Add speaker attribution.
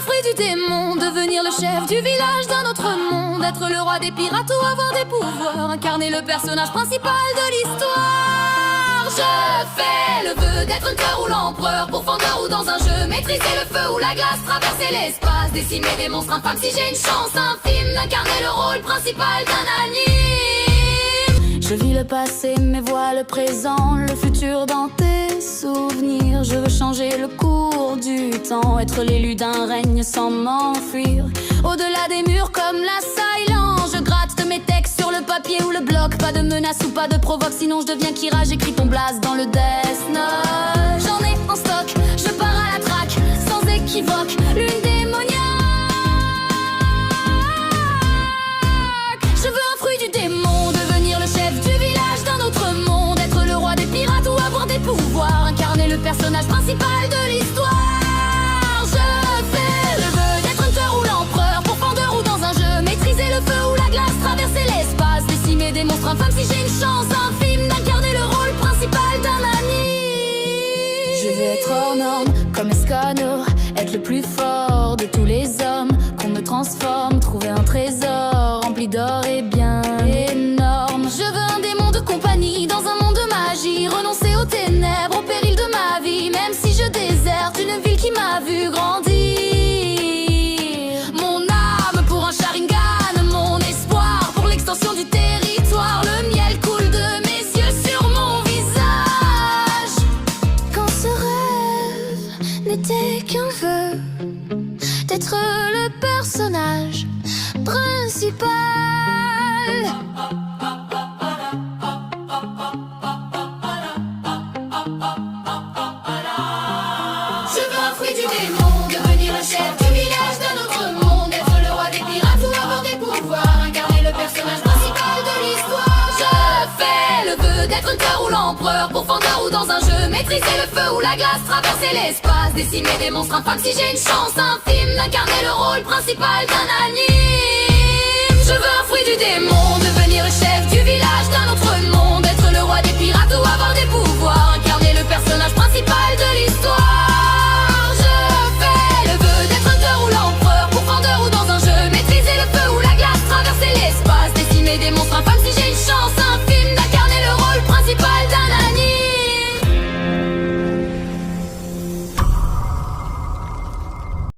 Speaker 1: un fruit du démon, devenir le chef du village d'un autre monde, être le roi des pirates ou avoir des pouvoirs, incarner le personnage principal de l'histoire. Je fais le vœu d'être un cœur ou l'empereur, pourfendeur ou dans un jeu, maîtriser le feu ou la glace, traverser l'espace, décimer des monstres infâmes si j'ai une chance infime d'incarner le rôle principal d'un anime.
Speaker 2: Je vis le passé mais vois le présent, le futur dans tes souvenirs. Je veux changer le cours du temps, être l'élu d'un règne sans m'enfuir. Au-delà des murs comme la silence, je gratte de mes textes sur le papier ou le bloc. Pas de menace ou pas de provoque, sinon je deviens Kira, j'écris ton blast dans le Death Note. J'en ai en stock, je pars à la traque, sans équivoque, lune démoniaque. Je veux un fruit du démon, devenir le chef du village d'un autre monde, être le roi des pirates ou avoir des pouvoirs, incarner le personnage principal de l'histoire. Je fais le vœu d'être un cœur ou l'empereur, pourfendeur ou dans un jeu, maîtriser le feu ou la glace, traverser l'espace, décimer des monstres infâmes si j'ai une chance infime d'incarner le rôle principal d'un anime. Je veux être hors norme comme Escanor, être le plus fort de tous les hommes, qu'on me transforme, trouver un trésor rempli d'or et bien énorme. Je veux un démon de compagnie dans un monde de magie, renoncer aux ténèbres, au péril de ma vie, même si je déserte une ville qui m'a vu grandir. Mon âme pour un Sharingan, mon espoir pour l'extension du territoire. Le miel coule de mes yeux sur mon visage. Quand ce rêve n'était qu'un vœu d'être le personnage principal. Je veux un fruit du démon, devenir le chef du village d'un autre monde, être le roi des pirates ou avoir des pouvoirs, incarner le personnage principal de l'histoire. Je fais le vœu d'être un cœur ou l'empereur, pourfendeur ou dans un jeu, maîtriser le feu ou la glace, traverser l'espace, décimer des monstres infâmes si j'ai une chance infime d'incarner le rôle principal d'un anime. Je veux un fruit du démon, devenir le chef du village d'un autre monde, être le roi des pirates ou avoir des pouvoirs, incarner le personnage principal de l'histoire.